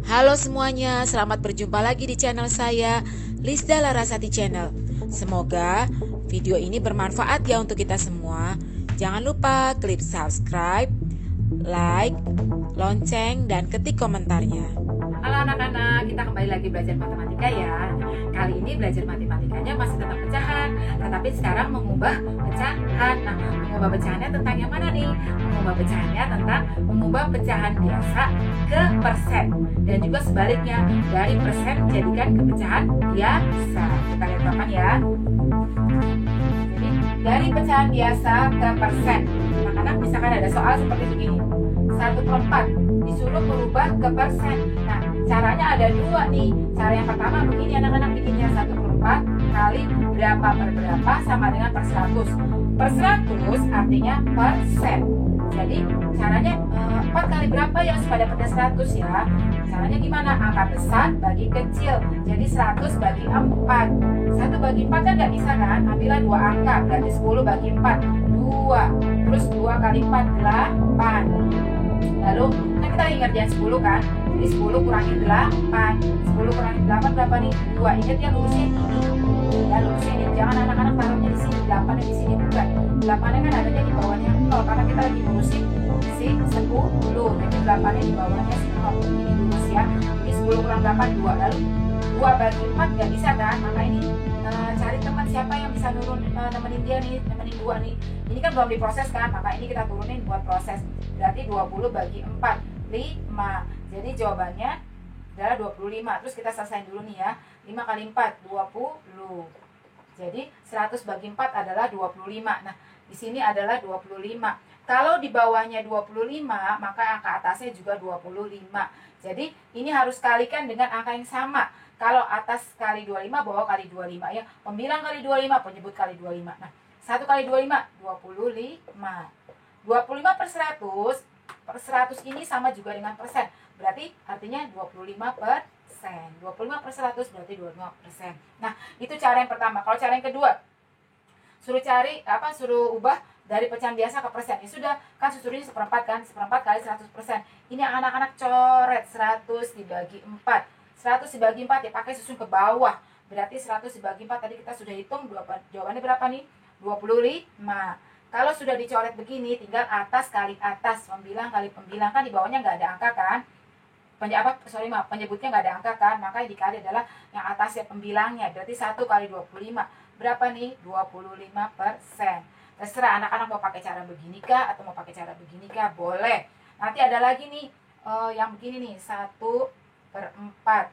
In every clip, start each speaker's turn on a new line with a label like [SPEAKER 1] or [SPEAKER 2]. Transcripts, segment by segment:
[SPEAKER 1] Halo semuanya, selamat berjumpa lagi di channel saya, Lisda Larasati Channel. Semoga video ini bermanfaat ya untuk kita semua. Jangan lupa klik subscribe, like, lonceng, dan ketik komentarnya.
[SPEAKER 2] Halo anak-anak, kita kembali lagi belajar matematika ya. Kali ini belajar matematikanya masih tentang pecahan, tetapi sekarang mengubah pecahan. Nah, mengubah pecahannya tentang yang mana nih? Mengubah pecahannya tentang mengubah pecahan biasa ke persen, dan juga sebaliknya, dari persen jadikan ke pecahan biasa. Kita lihat papan ya. Jadi dari pecahan biasa ke persen, anak-anak misalkan ada soal seperti begini, 1/4 disuruh berubah ke persen. Nah, caranya ada dua nih. Cara yang pertama begini, anak-anak bikinnya 1/4 kali berapa per berapa sama dengan per 100. Per 100 artinya persen. Jadi caranya 4 kali berapa yang supaya dapatnya 100 ya. Caranya gimana? Angka besar bagi kecil. Jadi 100 bagi 4. 1 bagi 4 kan nggak bisa kan? Ambillah 2 angka, berarti 10 bagi 4 2. Terus 2 kali 4 8. Lalu kan kita lagi ngerjain 10 kan, jadi 10 kurangi 8. 10 kurangi 8 berapa nih? 2. Ingat ya, lurusin ini ya, lurusin ini. Jangan anak-anak taruhnya di sini, 8-nya di sini, bukan. 8-nya kan adanya di bawahnya 0 karena kita lagi lurusin si 10. Jadi 8-nya di bawahnya si 0. Ini lurus ya. Jadi 10 kurang 8 2. Lalu 2 bagi 4 nggak bisa kan? Maka ini cari teman siapa yang bisa nemenin dia nih, nemenin 2 nih. Ini kan belum diproses kan, maka ini kita turunin buat proses. Berarti 20 bagi 4 5. Jadi jawabannya adalah 25. Terus kita selesai dulu nih ya. 5 kali 4 20. Jadi 100 bagi 4 adalah 25. Nah, di sini adalah 25. Kalau di bawahnya 25, maka angka atasnya juga 25. Jadi ini harus kalikan dengan angka yang sama. Kalau atas kali 25, bawah kali 25 ya. Pembilang kali 25, penyebut kali 25. Nah, 1 kali 25 25. 25 per 100. Per 100 ini sama juga dengan persen. Berarti artinya 25 persen. 25 per 100 berarti 25%. Nah, itu cara yang pertama. Kalau cara yang kedua, suruh ubah dari pecahan biasa ke persen. Ya sudah, kan susunya 1/4 kan? 1/4 kali 100%. Ini anak-anak coret 100 dibagi 4. 100 dibagi 4 ya pakai susun ke bawah. Berarti 100 dibagi 4 tadi kita sudah hitung. Jawabannya berapa nih? 25. Kalau sudah dicoret begini, tinggal atas kali atas, pembilang kali pembilang, kan di bawahnya nggak ada angka kan? Penyebutnya nggak ada angka kan? Maka yang dikali adalah yang atasnya pembilangnya. Berarti 1 kali 25. Berapa /25%? Terserah anak-anak mau pakai cara begini kah atau mau pakai cara begini kah, boleh. Nanti ada lagi nih yang begini nih, 1/4.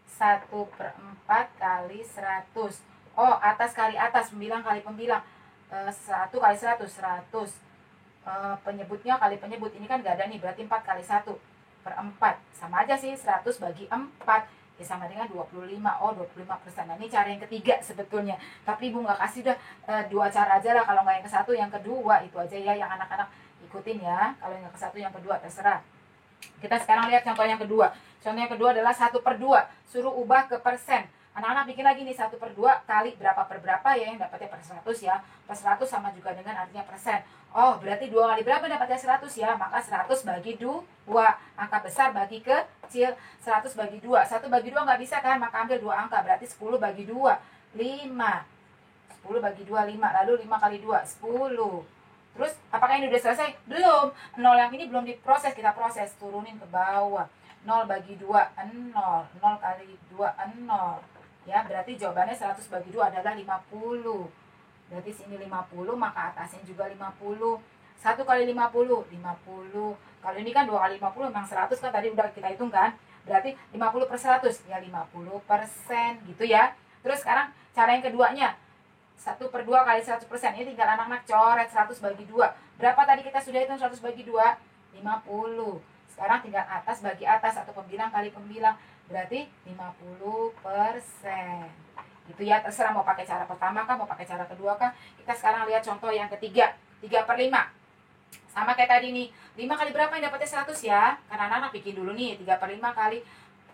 [SPEAKER 2] 1/4 kali 100. Oh, atas kali atas, pembilang kali pembilang. 1 kali 100, 100. Penyebutnya kali penyebut, ini kan gak ada nih, berarti 4 kali 1/4. Sama aja sih, 100 bagi 4 ya sama dengan 25. Oh, 25%. Nah, ini cara yang ketiga sebetulnya. Tapi Ibu nggak kasih udah 2 cara aja lah. Kalau nggak yang ke satu, yang kedua itu aja ya yang anak-anak ikutin ya. Kalau yang ke satu, yang kedua terserah. Kita sekarang lihat contoh yang kedua. Contoh yang kedua adalah 1/2. Suruh ubah ke persen. Anak-anak bikin lagi nih, 1/2 kali berapa per berapa ya, yang dapatnya per 100 ya. Per 100 sama juga dengan artinya persen. Oh, berarti 2 kali berapa dapatnya 100 ya. Maka 100 bagi 2. Angka besar bagi kecil. 100 bagi 2. 1 bagi 2 nggak bisa kan, maka ambil 2 angka. Berarti 10 bagi 2 5. 10 bagi 2 5. Lalu 5 kali 2 10. Terus apakah ini udah selesai? Belum. 0 yang ini belum diproses, kita proses. Turunin ke bawah. 0 bagi 2 0. 0 kali 2 0. Ya, berarti jawabannya 100 bagi 2 adalah 50. Berarti sini 50, maka atasnya juga 50. 1 kali 50, 50. Kalau ini kan 2 kali 50 memang 100 kan, tadi udah kita hitung kan. Berarti 50 per 100, ya 50% gitu ya. Terus sekarang cara yang keduanya, 1/2 kali 100%. Ini tinggal anak-anak coret 100 bagi 2. Berapa tadi kita sudah hitung 100 bagi 2? 50. Sekarang tinggal atas bagi atas atau pembilang kali pembilang. Berarti 50%. Gitu ya, terserah mau pakai cara pertama kah, mau pakai cara kedua kah. Kita sekarang lihat contoh yang ketiga. 3/5. Sama kayak tadi nih. 5 kali berapa yang dapatnya 100 ya? Karena anak-anak bikin dulu nih. 3/5 kali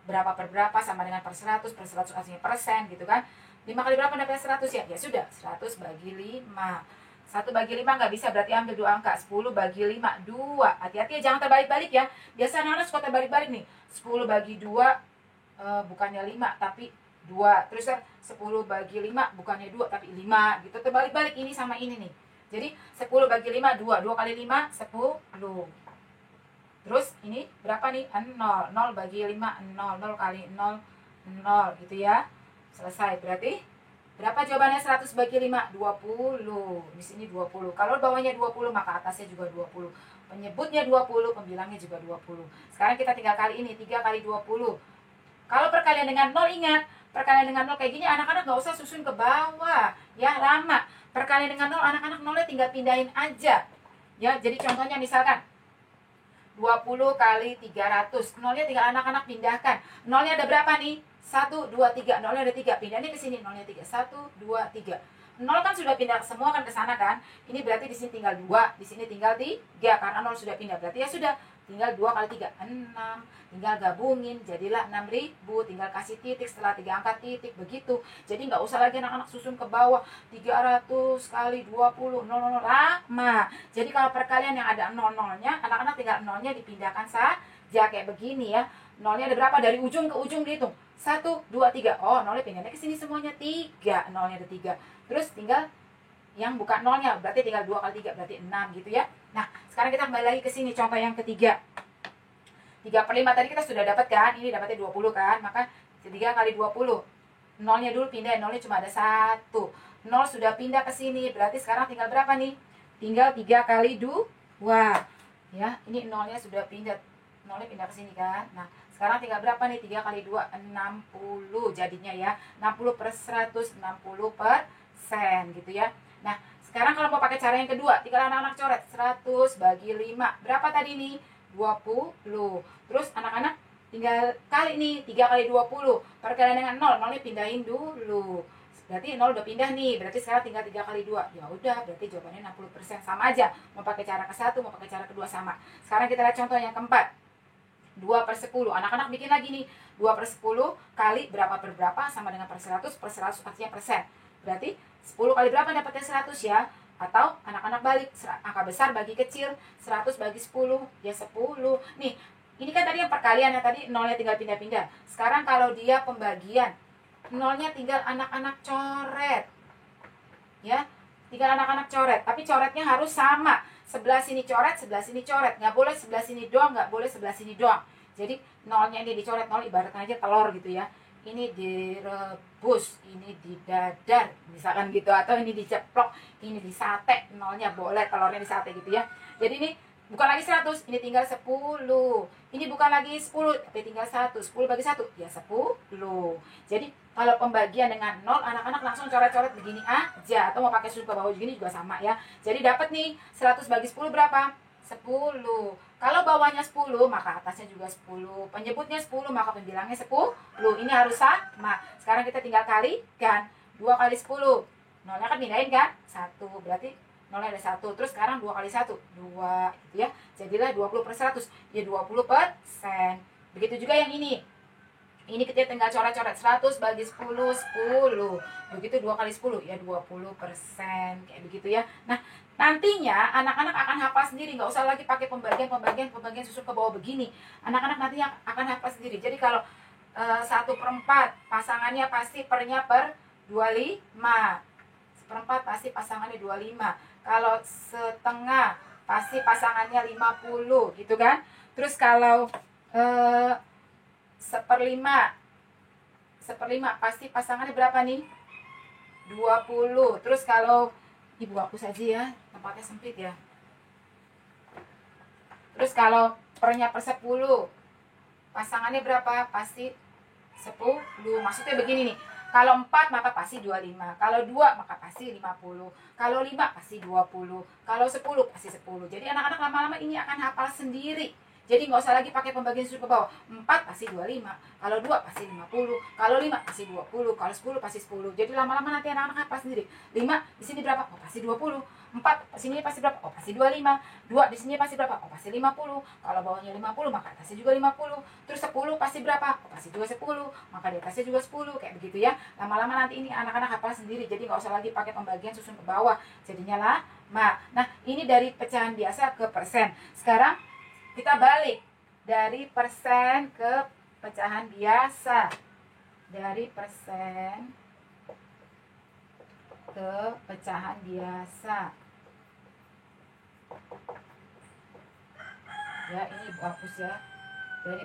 [SPEAKER 2] berapa per berapa sama dengan per 100. Per 100 artinya persen gitu kan. 5 kali berapa dapatnya 100 ya? Ya sudah, 100 bagi 5. 1 bagi 5 nggak bisa, berarti ambil 2 angka. 10 bagi 5, 2. Hati-hati ya, jangan terbalik-balik ya. Biasa anak-anak suka terbalik-balik nih. 10 bagi 2, bukannya 5, tapi 2. Terus kan 10 bagi 5, bukannya 2, tapi 5. Gitu, terbalik-balik ini sama ini nih. Jadi 10 bagi 5, 2. 2 kali 5, 10. Terus ini berapa nih? 0. 0 bagi 5, 0. 0 kali 0, 0 gitu ya. Selesai. Berarti berapa jawabannya 100 bagi 5? 20. Di sini 20. Kalau bawahnya 20, maka atasnya juga 20. Penyebutnya 20, pembilangnya juga 20. Sekarang kita tinggal kali ini. 3 kali 20. Kalau perkalian dengan 0, ingat. Perkalian dengan 0 kayak gini, anak-anak gak usah susun ke bawah. Ya, lama. Perkalian dengan 0, anak-anak 0-nya tinggal pindahin aja. Ya, jadi contohnya misalkan 20 kali 300. 0-nya tinggal anak-anak pindahkan. 0-nya ada berapa nih? 1, 2, 3. 0-nya ada 3. Pindahnya ke sini. 0-nya 3. 1, 2, 3. 0 kan sudah pindah semua kan ke sana kan? Ini berarti di sini tinggal 2, di sini tinggal 3 karena 0 sudah pindah. Berarti ya sudah, tinggal 2 kali 3, 6. Tinggal gabungin, jadilah 6.000. Tinggal kasih titik setelah 3 angka titik, begitu. Jadi nggak usah lagi anak-anak susun ke bawah. 300 kali 20, 0, lama. Jadi kalau perkalian yang ada 0-0-nya, anak-anak tinggal 0-nya dipindahkan saja kayak begini ya. 0-nya ada berapa? Dari ujung ke ujung dihitung. 1, 2, 3. Oh, 0-nya pindahnya ke sini semuanya 3. 0-nya ada 3. Terus tinggal yang bukan 0-nya, berarti tinggal 2 kali 3, berarti 6 gitu ya. Nah, sekarang kita kembali lagi ke sini, contoh yang ketiga. 3/5 tadi kita sudah dapat kan, ini dapatnya 20 kan, maka 3 kali 20. 0-nya dulu pindah, 0-nya cuma ada 1. 0 sudah pindah ke sini, berarti sekarang tinggal berapa nih? Tinggal 3 kali 2. Ya, ini 0-nya sudah pindah. 0-nya pindah ke sini kan. Nah, sekarang tinggal berapa nih? 3 kali 2, 60 jadinya ya. 60 per 100, 60% gitu ya. Nah, sekarang kalau mau pakai cara yang kedua, tinggal anak-anak coret. 100 bagi 5. Berapa tadi nih? 20. Terus anak-anak tinggal kali nih. 3 kali 20. Perkalian dengan 0. 0-nya pindahin dulu. Berarti 0 udah pindah nih. Berarti sekarang tinggal 3 kali 2. Ya udah, berarti jawabannya 60%. Sama aja. Mau pakai cara ke-1, mau pakai cara kedua sama. Sekarang kita lihat contoh yang keempat. 2/10. Anak-anak bikin lagi nih. 2/10 kali berapa per berapa sama dengan per 100. Per 100 artinya persen. Berarti 10 kali berapa dapatnya 100 ya? Atau anak-anak balik, angka besar bagi kecil. 100 bagi 10, ya 10. Nih, ini kan tadi yang perkalian ya, tadi 0-nya tinggal pindah-pindah. Sekarang kalau dia pembagian, 0-nya tinggal anak-anak coret. Ya, tinggal anak-anak coret. Tapi coretnya harus sama. Sebelah sini coret, sebelah sini coret. Nggak boleh sebelah sini doang, nggak boleh sebelah sini doang. Jadi 0-nya ini dicoret, 0 ibaratnya aja telur gitu ya. Ini direbus, ini didadar, misalkan gitu. Atau ini diceplok, ini disate. 0-nya boleh, telurnya disate gitu ya. Jadi ini bukan lagi 100, ini tinggal 10. Ini bukan lagi 10, tapi tinggal 1. 10 bagi 1, ya 10. Jadi kalau pembagian dengan 0, anak-anak langsung coret-coret begini aja. Atau mau pakai susun ke bawah begini juga sama ya. Jadi dapat nih, 100 bagi 10 berapa? 10. Kalau bawahnya 10, maka atasnya juga 10. Penyebutnya 10, maka pembilangnya 10. Ini harus sama. Sekarang kita tinggal kalikan. 2 kali 10. 0-nya kan pindahin kan? 1. Berarti 0-nya ada 1. Terus sekarang 2 kali 1. 2. Gitu ya. Jadilah 20 per 100. Ya 20%. Begitu juga yang ini. Ini kita tinggal coret-coret. 100 bagi 10, 10. Begitu 2 kali 10. Ya 20%. Kayak begitu ya. Nah, nantinya anak-anak akan hafal sendiri. Nggak usah lagi pakai pembagian susun ke bawah begini. Anak-anak nantinya akan hafal sendiri. Jadi kalau 1/4 pasangannya pasti pernya per 25. 1/4 pasti pasangannya 25. Kalau setengah pasti pasangannya 50 gitu kan. Terus kalau 1/5 pasti pasangannya berapa nih? 20. Terus kalau ibu hapus aja ya, tempatnya sempit ya. Terus kalau pernya per 10 pasangannya berapa? Pasti 10. Maksudnya begini nih, kalau 4 maka pasti 25. Kalau 2 maka pasti 50. Kalau 5 pasti 20. Kalau 10 pasti 10. Jadi anak-anak lama-lama ini akan hafal sendiri. Jadi nggak usah lagi pakai pembagian susun ke bawah. 4 pasti 25. Kalau 2 pasti 50. Kalau 5 pasti 20. Kalau 10 pasti 10. Jadi lama-lama nanti anak-anak hafal sendiri. 5 di sini berapa? Oh, pasti 20. 4 sini pasti berapa? Oh, pasti 25. 2 di sini pasti berapa? Oh, pasti 50. Kalau bawahnya 50, maka atasnya juga 50. Terus 10 pasti berapa? Oh, pasti juga 10. Maka di atasnya juga 10. Kayak begitu ya. Lama-lama nanti ini anak-anak hafal sendiri. Jadi nggak usah lagi pakai pembagian susun ke bawah. Jadinya lama. Nah, ini dari pecahan biasa ke persen. Sekarang kita balik. Dari persen ke pecahan biasa. Dari persen ke pecahan biasa. Ya, ini Ibu hapus ya. Dari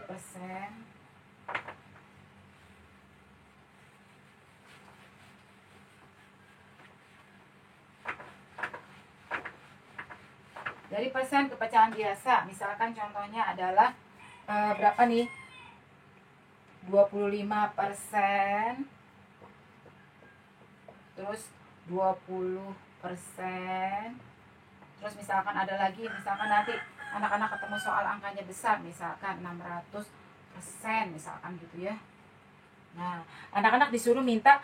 [SPEAKER 2] persen ke pecahan biasa. Misalkan contohnya adalah berapa nih? 25%. Terus 20%. Terus misalkan ada lagi, misalkan nanti anak-anak ketemu soal angkanya besar, misalkan 600%, misalkan gitu ya. Nah, anak-anak disuruh minta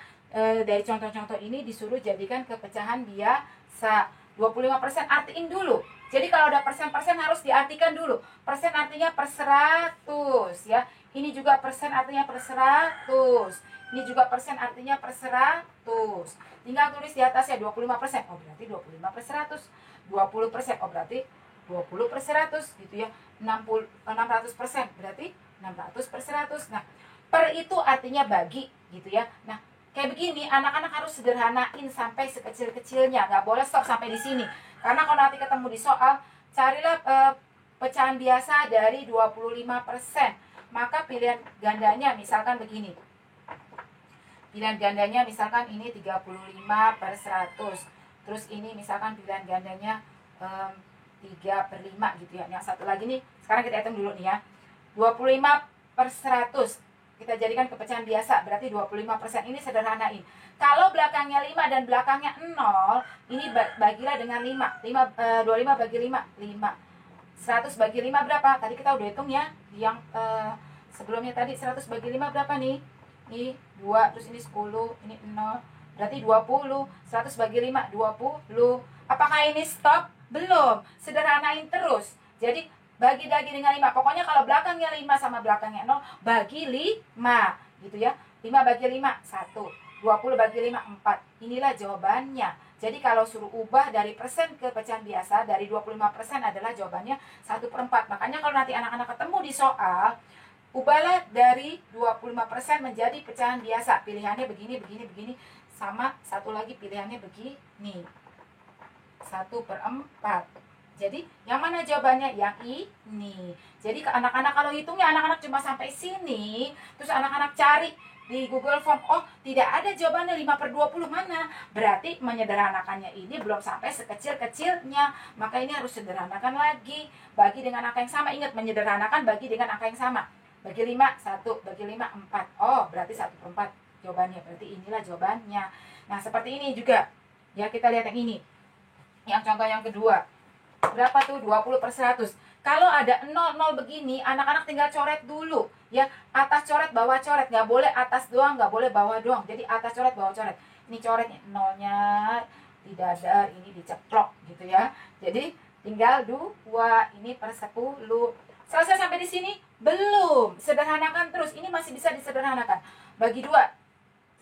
[SPEAKER 2] dari contoh-contoh ini disuruh jadikan ke pecahan biasa. 25% artiin dulu. Jadi kalau ada persen-persen harus diartikan dulu. Persen artinya per 100 ya. Ini juga persen artinya per 100. Ini juga persen artinya per 100. Tinggal tulis di atasnya 25%. Oh, berarti 25 per 100. 20%. Oh, berarti 20 per 100 gitu ya. 600% berarti 600 per 100. Nah, per itu artinya bagi gitu ya. Nah, kayak begini anak-anak harus sederhanain sampai sekecil-kecilnya. Nggak boleh stop sampai di sini. Karena kalau nanti ketemu di soal, carilah pecahan biasa dari 25%. Maka pilihan gandanya misalkan begini. Pilihan gandanya misalkan ini 35 per 100. Terus ini misalkan pilihan gandanya 3 per 5 gitu ya. Yang satu lagi nih, sekarang kita hitung dulu nih ya. 25 per 100. Kita jadikan ke pecahan biasa, berarti 25%. Ini sederhanain. Kalau belakangnya 5 dan belakangnya 0, ini bagilah dengan 5. 25 bagi 5, 5. 100 bagi 5 berapa? Tadi kita udah hitung ya. Yang sebelumnya tadi 100 bagi 5 berapa nih? Ini 2, terus ini 10, ini 0. Berarti 20. 100 bagi 5, 20. Apakah ini stop? Belum. Sederhanain terus. Jadi bagi lagi dengan 5. Pokoknya kalau belakangnya 5 sama belakangnya 0, bagi 5. Gitu ya. 5 bagi 5, 1. 20 bagi 5, 4. Inilah jawabannya. Jadi kalau suruh ubah dari persen ke pecahan biasa, dari 25% adalah jawabannya 1/4. Makanya kalau nanti anak-anak ketemu di soal, ubahlah dari 25% menjadi pecahan biasa. Pilihannya begini, begini, begini. Sama satu lagi pilihannya begini. 1/4. Jadi yang mana jawabannya? Yang ini. Jadi ke anak-anak kalau hitungnya anak-anak cuma sampai sini, terus anak-anak cari di Google Form, oh tidak ada jawabannya 5/20 mana? Berarti menyederhanakannya ini belum sampai sekecil-kecilnya. Maka ini harus sederhanakan lagi. Bagi dengan angka yang sama. Ingat, menyederhanakan bagi dengan angka yang sama. Bagi 5, 1. Bagi 5, 4. Oh, berarti 1/4 jawabannya. Berarti inilah jawabannya. Nah, seperti ini juga. Ya, kita lihat yang ini. Yang contoh yang kedua. Berapa tuh? 20 per 100. Kalau ada 0 begini, anak-anak tinggal coret dulu. Ya, atas coret, bawah coret. Nggak boleh atas doang, nggak boleh bawah doang. Jadi atas coret, bawah coret. Ini coret, 0-nya di dadar, ini diceplok gitu ya. Jadi tinggal 2, ini per 10. Selesai sampai di sini? Belum. Sederhanakan terus. Ini masih bisa disederhanakan. Bagi 2.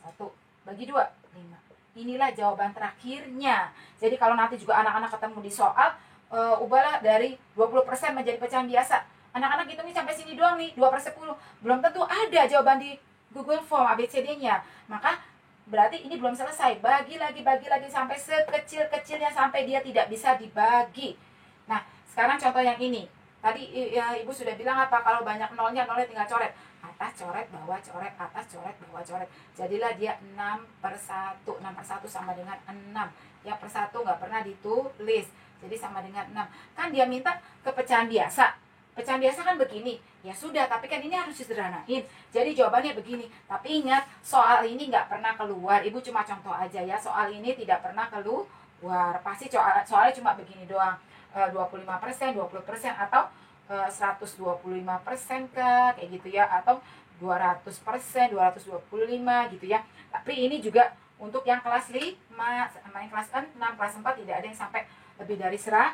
[SPEAKER 2] 1. Bagi 2. 5. Inilah jawaban terakhirnya. Jadi kalau nanti juga anak-anak ketemu di soal, ubahlah dari 20% menjadi pecahan biasa. Anak-anak hitungnya sampai sini doang nih, 2/10. Belum tentu ada jawaban di Google Form ABCD-nya. Maka berarti ini belum selesai. Bagi lagi sampai sekecil-kecilnya sampai dia tidak bisa dibagi. Nah, sekarang contoh yang ini. Tadi ya, Ibu sudah bilang apa? Kalau banyak nolnya tinggal coret. Atas coret, bawah coret, atas coret, bawah coret. Jadilah dia 6/1. 6/1 sama dengan 6. Ya, per 1 nggak pernah ditulis. Jadi sama dengan 6. Kan dia minta ke pecahan biasa. Pecahan biasa kan begini. Ya sudah, tapi kan ini harus disederhanain. Jadi jawabannya begini. Tapi ingat, soal ini nggak pernah keluar. Ibu cuma contoh aja ya. Soal ini tidak pernah keluar. Pasti soalnya cuma begini doang. 25%, 20% atau 125% kah, kayak gitu ya. Atau 200%, 225 gitu ya. Tapi ini juga Untuk yang kelas 5 sama yang kelas 6, kelas 4 tidak ada yang sampai lebih dari 100.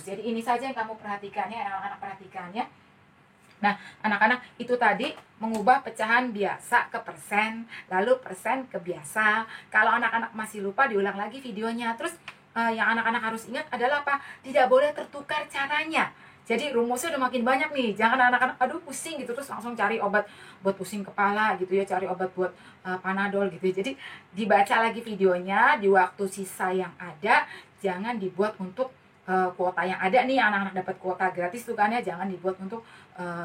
[SPEAKER 2] Jadi ini saja yang kamu perhatikan ya, anak-anak perhatikan ya. Nah, anak-anak itu tadi mengubah pecahan biasa ke persen, lalu persen ke biasa. Kalau anak-anak masih lupa, diulang lagi videonya. Terus yang anak-anak harus ingat adalah apa? Tidak boleh tertukar caranya. Jadi rumusnya udah makin banyak nih. Jangan anak-anak aduh pusing gitu terus langsung cari obat buat pusing kepala gitu ya, cari obat buat Panadol gitu. Jadi dibaca lagi videonya di waktu sisa yang ada, jangan dibuat untuk kuota yang ada nih, anak-anak dapat kuota gratis tuh kan ya, jangan dibuat untuk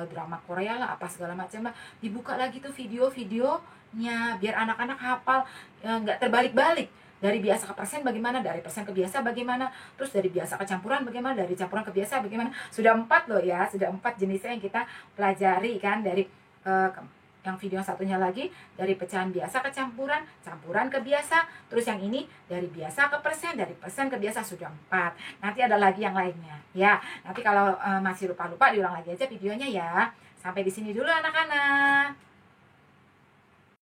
[SPEAKER 2] drama Korea lah apa segala macam lah. Dibuka lagi tuh video-videonya biar anak-anak hafal, nggak terbalik-balik. Dari biasa ke persen bagaimana, dari persen ke biasa bagaimana, terus dari biasa ke campuran bagaimana, dari campuran ke biasa bagaimana. Sudah 4 loh ya, sudah 4 jenisnya yang kita pelajari kan, dari yang video yang satunya lagi dari pecahan biasa ke campuran, campuran ke biasa, terus yang ini dari biasa ke persen, dari persen ke biasa, sudah 4. Nanti ada lagi yang lainnya ya. Nanti kalau masih lupa-lupa diulang lagi aja videonya ya. Sampai di sini dulu anak-anak.